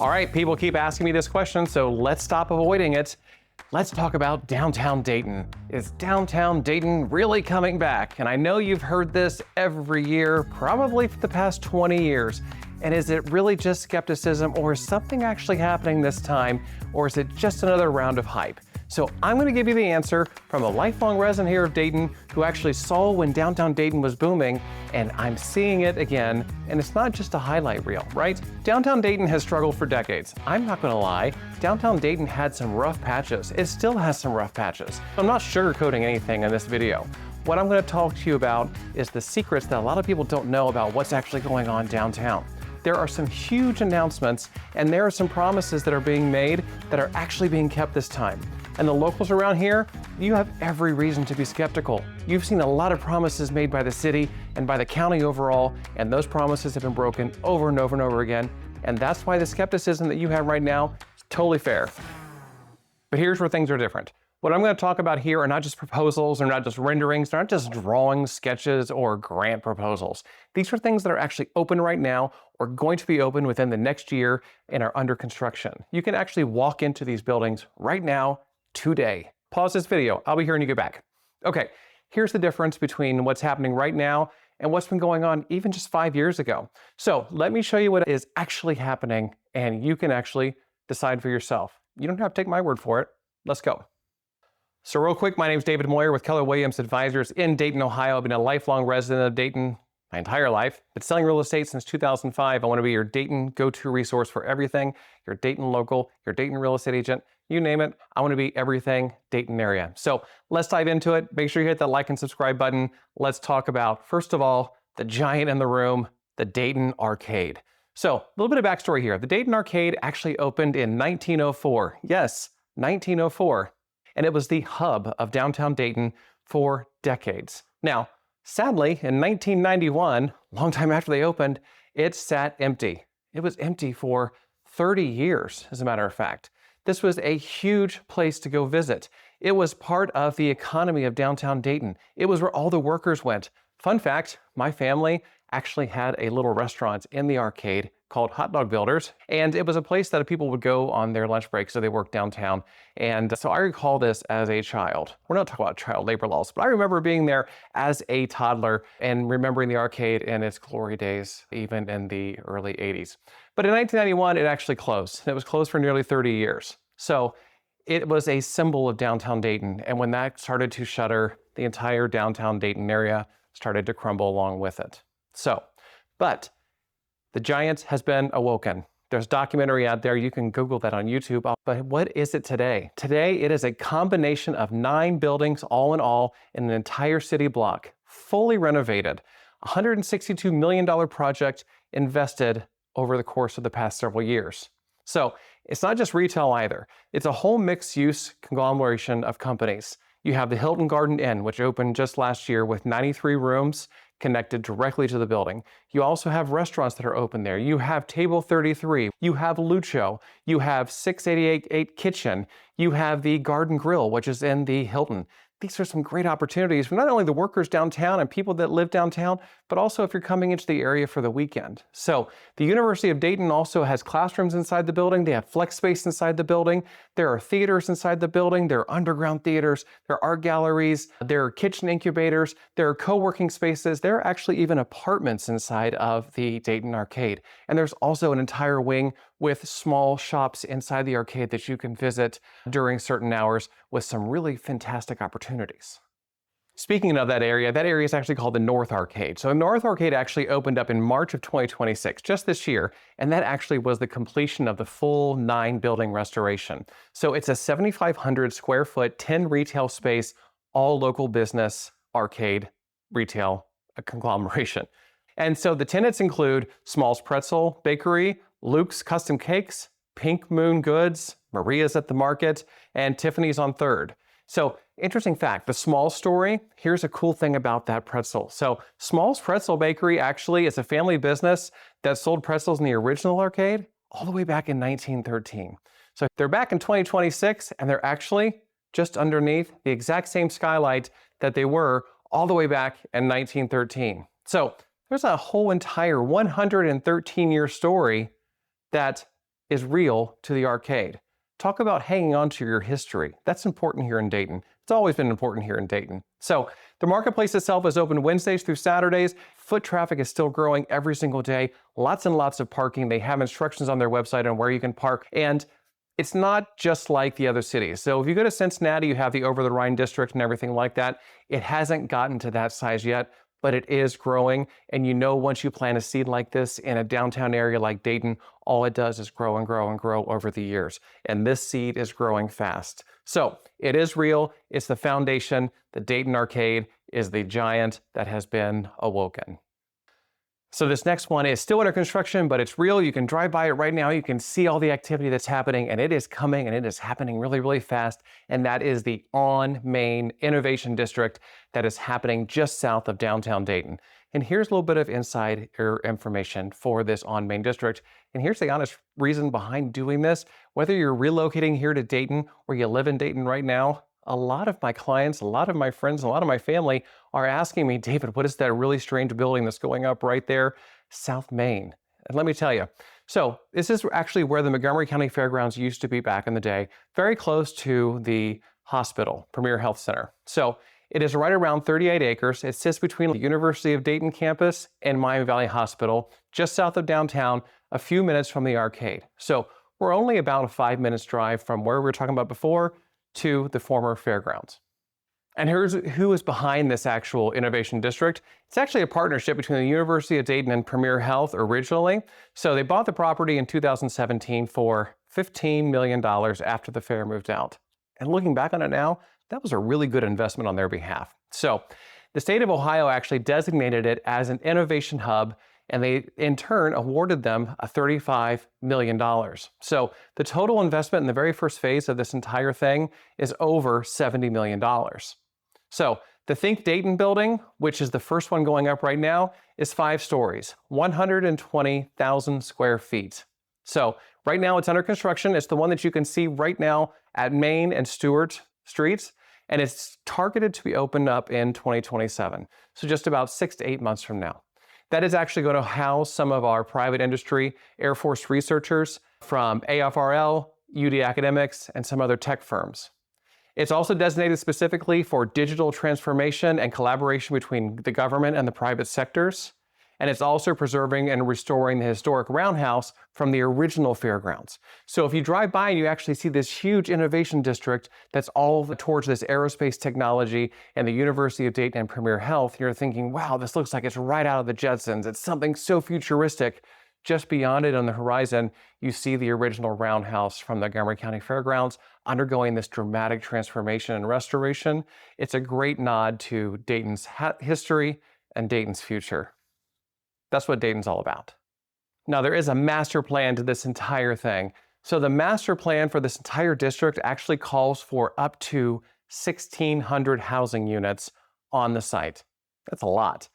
All right, people keep asking me this question, so let's stop avoiding it. Let's talk about downtown Dayton. Is downtown Dayton really coming back? And I know you've heard this every year, probably for the past 20 years. And is it really just skepticism, or is something actually happening this time, or is it just another round of hype? So I'm going to give you the answer from a lifelong resident here of Dayton who actually saw when downtown Dayton was booming, and I'm seeing it again. And it's not just a highlight reel, right? Downtown Dayton has struggled for decades. I'm not going to lie. Downtown Dayton had some rough patches. It still has some rough patches. I'm not sugarcoating anything in this video. What I'm going to talk to you about is the secrets that a lot of people don't know about what's actually going on downtown. There are some huge announcements, and there are some promises that are being made that are actually being kept this time. And the locals around here, you have every reason to be skeptical. You've seen a lot of promises made by the city and by the county overall, and those promises have been broken over and over and over again. And that's why the skepticism that you have right now is totally fair. But here's where things are different. What I'm going to talk about here are not just proposals, or not just renderings, they're not just drawings, sketches, or grant proposals. These are things that are actually open right now, or going to be open within the next year, and are under construction. You can actually walk into these buildings right now, today. Pause this video, I'll be here when you get back. Okay, here's the difference between what's happening right now and what's been going on even just 5 years ago. So let me show you what is actually happening, and you can actually decide for yourself. You don't have to take my word for it. Let's go. So real quick, my name is David Moyer with Keller Williams Advisors in Dayton, Ohio. I've been a lifelong resident of Dayton my entire life. Been selling real estate since 2005. I want to be your Dayton go-to resource for everything. Your Dayton local, your Dayton real estate agent, you name it. I want to be everything Dayton area. So let's dive into it. Make sure you hit that like and subscribe button. Let's talk about, first of all, the giant in the room, the Dayton Arcade. So a little bit of backstory here. The Dayton Arcade actually opened in 1904. Yes, 1904. And it was the hub of downtown Dayton for decades. Now, sadly, in 1991, a long time after they opened, it sat empty. It was empty for 30 years, as a matter of fact. This was a huge place to go visit. It was part of the economy of downtown Dayton. It was where all the workers went. Fun fact, my family actually had a little restaurant in the arcade called Hot Dog Builders, and it was a place that people would go on their lunch break, so they worked downtown. And so I recall this as a child. We're not talking about child labor laws, but I remember being there as a toddler and remembering the arcade in its glory days, even in the early 80s. But in 1991, it actually closed. It was closed for nearly 30 years. So it was a symbol of downtown Dayton, and when that started to shutter, the entire downtown Dayton area started to crumble along with it. So, but the giant has been awoken. There's a documentary out there. You can Google that on YouTube. But what is it today? Today, it is a combination of 9 buildings, all in all, in an entire city block, fully renovated. $162 million project invested over the course of the past several years. So it's not just retail either. It's a whole mixed-use conglomeration of companies. You have the Hilton Garden Inn, which opened just last year with 93 rooms connected directly to the building. You also have restaurants that are open there. You have Table 33, you have Lucho, you have 688 Kitchen, you have the Garden Grill, which is in the Hilton. These are some great opportunities for not only the workers downtown and people that live downtown, but also if you're coming into the area for the weekend. So the University of Dayton also has classrooms inside the building. They have flex space inside the building. There are theaters inside the building. There are underground theaters. There are art galleries. There are kitchen incubators. There are co-working spaces. There are actually even apartments inside of the Dayton Arcade. And there's also an entire wing with small shops inside the arcade that you can visit during certain hours with some really fantastic opportunities. Speaking of that area is actually called the North Arcade. So North Arcade actually opened up in March of 2026, just this year, and that actually was the completion of the full 9 building restoration. So it's a 7,500 square foot, 10 retail space, all local business, arcade, retail, a conglomeration. And so the tenants include Small's Pretzel Bakery, Luke's Custom Cakes, Pink Moon Goods, Maria's at the Market, and Tiffany's on 3rd. So interesting fact, the Small's story, here's a cool thing about that pretzel. So Small's Pretzel Bakery actually is a family business that sold pretzels in the original arcade all the way back in 1913. So they're back in 2026 and they're actually just underneath the exact same skylight that they were all the way back in 1913. So there's a whole entire 113-year story that is real to the arcade. Talk about hanging on to your history. That's important here in Dayton. It's always been important here in Dayton. So the marketplace itself is open Wednesdays through Saturdays. Foot traffic is still growing every single day. Lots and lots of parking. They have instructions on their website on where you can park. And it's not just like the other cities. So if you go to Cincinnati, you have the Over the Rhine district and everything like that. It hasn't gotten to that size yet, but it is growing. And you know, once you plant a seed like this in a downtown area like Dayton, all it does is grow and grow and grow over the years. And this seed is growing fast. So it is real. It's the foundation. The Dayton Arcade is the giant that has been awoken. So this next one is still under construction, but it's real. You can drive by it right now. You can see all the activity that's happening, and it is coming, and it is happening really, really fast. And that is the On Main Innovation District that is happening just south of downtown Dayton. And here's a little bit of inside information for this On Main District. And here's the honest reason behind doing this. Whether you're relocating here to Dayton or you live in Dayton right now, a lot of my clients, a lot of my friends, a lot of my family are asking me, David, what is that really strange building that's going up right there? South Main. And let me tell you, so this is actually where the Montgomery County Fairgrounds used to be back in the day, very close to the hospital, Premier Health Center. So it is right around 38 acres. It sits between the University of Dayton campus and Miami Valley Hospital, just south of downtown, a few minutes from the arcade. So we're only about a 5 minutes drive from where we were talking about before to the former fairgrounds. And here's who is behind this actual innovation district. It's actually a partnership between the University of Dayton and Premier Health originally. So they bought the property in 2017 for $15 million after the fair moved out. And looking back on it now, that was a really good investment on their behalf. So the state of Ohio actually designated it as an innovation hub, and they in turn awarded them a $35 million. So the total investment in the very first phase of this entire thing is over $70 million. So the Think Dayton building, which is the first one going up right now, is 5 stories, 120,000 square feet. So right now it's under construction. It's the one that you can see right now at Main and Stewart Streets, and it's targeted to be opened up in 2027. So just about 6 to 8 months from now. That is actually going to house some of our private industry, Air Force researchers from AFRL, UD Academics, and some other tech firms. It's also designated specifically for digital transformation and collaboration between the government and the private sectors. And it's also preserving and restoring the historic roundhouse from the original fairgrounds. So if you drive by and you actually see this huge innovation district that's all towards this aerospace technology and the University of Dayton and Premier Health, you're thinking, wow, this looks like it's right out of the Jetsons. It's something so futuristic. Just beyond it on the horizon, you see the original roundhouse from the Montgomery County Fairgrounds undergoing this dramatic transformation and restoration. It's a great nod to Dayton's history and Dayton's future. That's what Dayton's all about. Now, there is a master plan to this entire thing. So the master plan for this entire district actually calls for up to 1,600 housing units on the site. That's a lot.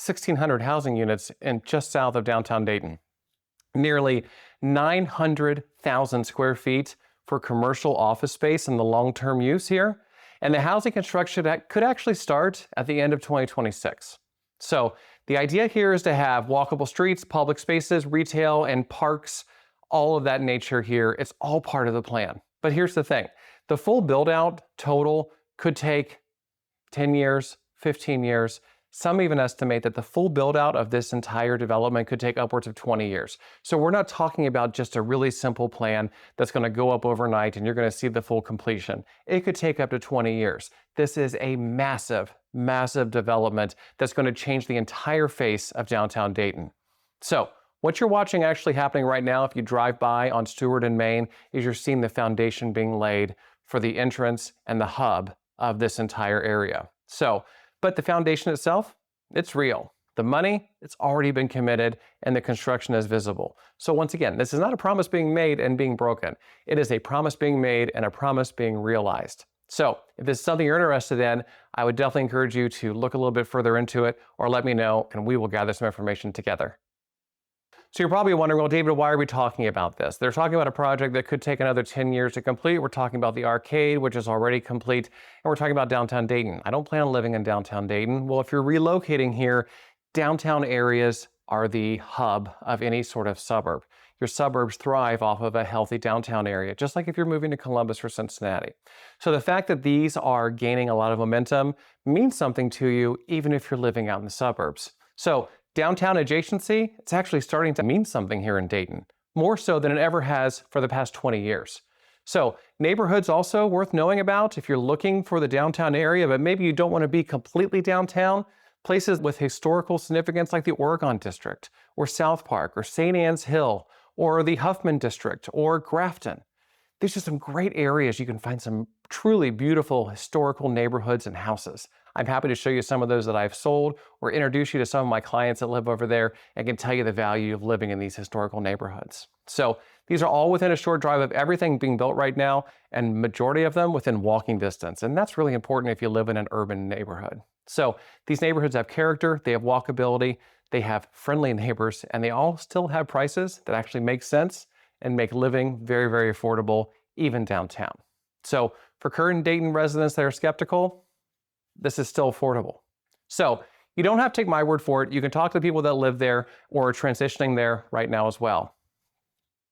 1,600 housing units in just south of downtown Dayton. Nearly 900,000 square feet for commercial office space in the long-term use here. And the housing construction could actually start at the end of 2026. So the idea here is to have walkable streets, public spaces, retail, and parks, all of that nature here. It's all part of the plan. But here's the thing. The full build out total could take 10 years, 15 years. Some even estimate that the full build out of this entire development could take upwards of 20 years. So we're not talking about just a really simple plan that's going to go up overnight and you're going to see the full completion. It could take up to 20 years. This is a massive, massive development that's going to change the entire face of downtown Dayton. So what you're watching actually happening right now, if you drive by on Stewart and Main, is you're seeing the foundation being laid for the entrance and the hub of this entire area. So, but the foundation itself, it's real. The money, it's already been committed and the construction is visible. So once again, this is not a promise being made and being broken. It is a promise being made and a promise being realized. So if this is something you're interested in, I would definitely encourage you to look a little bit further into it or let me know and we will gather some information together. So you're probably wondering, well, David, why are we talking about this? They're talking about a project that could take another 10 years to complete. We're talking about the arcade, which is already complete, and we're talking about downtown Dayton. I don't plan on living in downtown Dayton. Well, if you're relocating here, downtown areas are the hub of any sort of suburb. your suburbs thrive off of a healthy downtown area, just like if you're moving to Columbus or Cincinnati. So the fact that these are gaining a lot of momentum means something to you, even if you're living out in the suburbs. So downtown adjacency, it's actually starting to mean something here in Dayton, more so than it ever has for the past 20 years. So neighborhoods also worth knowing about if you're looking for the downtown area, but maybe you don't want to be completely downtown. Places with historical significance like the Oregon District, or South Park, or St. Anne's Hill, or the Huffman District, or Grafton. These are some great areas you can find some truly beautiful historical neighborhoods and houses. I'm happy to show you some of those that I've sold or introduce you to some of my clients that live over there and can tell you the value of living in these historical neighborhoods. So these are all within a short drive of everything being built right now, and majority of them within walking distance. And that's really important if you live in an urban neighborhood. So these neighborhoods have character, they have walkability, they have friendly neighbors, and they all still have prices that actually make sense and make living very, very affordable, even downtown. So for current Dayton residents that are skeptical, this is still affordable. So you don't have to take my word for it. You can talk to the people that live there or are transitioning there right now as well.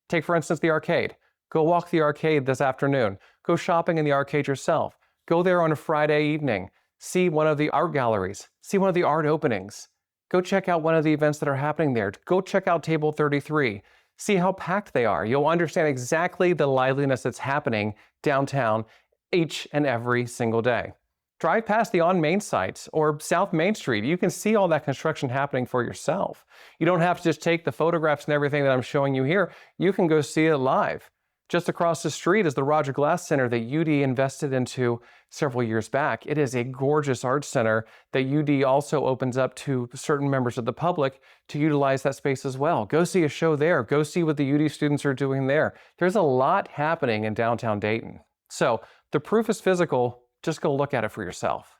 Take, for instance, the arcade. Go walk the arcade this afternoon. Go shopping in the arcade yourself. Go there on a Friday evening. See one of the art galleries. See one of the art openings. Go check out one of the events that are happening there. Go check out Table 33. See how packed they are. You'll understand exactly the liveliness that's happening downtown each and every single day. Drive past the On Main sites or South Main Street. You can see all that construction happening for yourself. You don't have to just take the photographs and everything that I'm showing you here. You can go see it live. Just across the street is the Roger Glass Center that UD invested into several years back. It is a gorgeous art center that UD also opens up to certain members of the public to utilize that space as well. Go see a show there. Go see what the UD students are doing there. There's a lot happening in downtown Dayton. So the proof is physical. Just go look at it for yourself.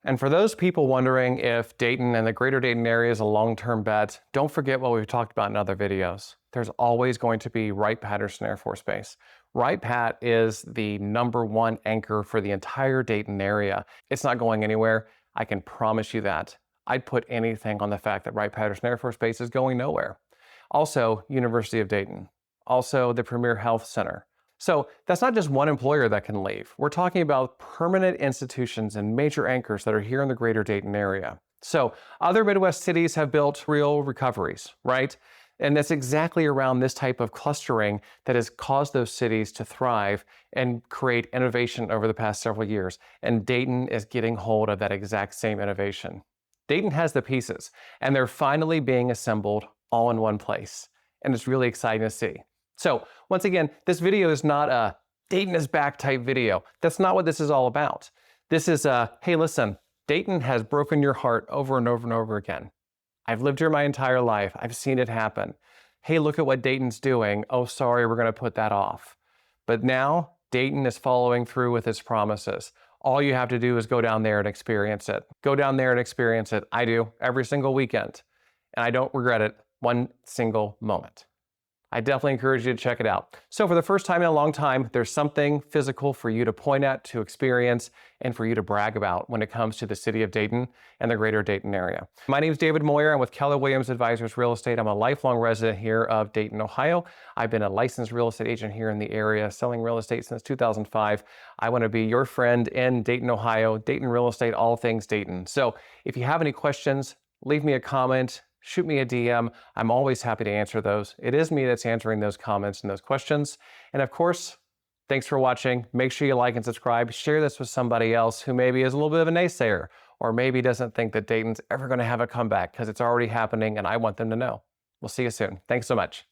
And for those people wondering if Dayton and the greater Dayton area is a long-term bet, don't forget what we've talked about in other videos. There's always going to be Wright-Patterson Air Force Base. Wright-Patt is the #1 anchor for the entire Dayton area. It's not going anywhere. I can promise you that. I'd put anything on the fact that Wright-Patterson Air Force Base is going nowhere. Also, University of Dayton. Also, the Premier Health Center. So that's not just one employer that can leave. We're talking about permanent institutions and major anchors that are here in the greater Dayton area. So other Midwest cities have built real recoveries, right? And that's exactly around this type of clustering that has caused those cities to thrive and create innovation over the past several years. And Dayton is getting hold of that exact same innovation. Dayton has the pieces, and they're finally being assembled all in one place. And it's really exciting to see. So once again, this video is not a Dayton is back type video. That's not what this is all about. This is a, hey, listen, Dayton has broken your heart over and over and over again. I've lived here my entire life. I've seen it happen. Hey, look at what Dayton's doing. Oh, sorry, we're going to put that off. But now Dayton is following through with its promises. All you have to do is go down there and experience it. Go down there and experience it. I do every single weekend, and I don't regret it one single moment. I definitely encourage you to check it out. So for the first time in a long time, there's something physical for you to point at, to experience, and for you to brag about when it comes to the city of Dayton and the greater Dayton area. My name is David Moyer. I'm with Keller Williams Advisors Real Estate. I'm a lifelong resident here of Dayton, Ohio. I've been a licensed real estate agent here in the area, selling real estate since 2005. I want to be your friend in Dayton, Ohio, Dayton real estate, all things Dayton. So if you have any questions, leave me a comment. Shoot me a DM. I'm always happy to answer those. It is me that's answering those comments and those questions. And of course, thanks for watching. Make sure you like and subscribe. Share this with somebody else who maybe is a little bit of a naysayer or maybe doesn't think that Dayton's ever going to have a comeback because it's already happening and I want them to know. We'll see you soon. Thanks so much.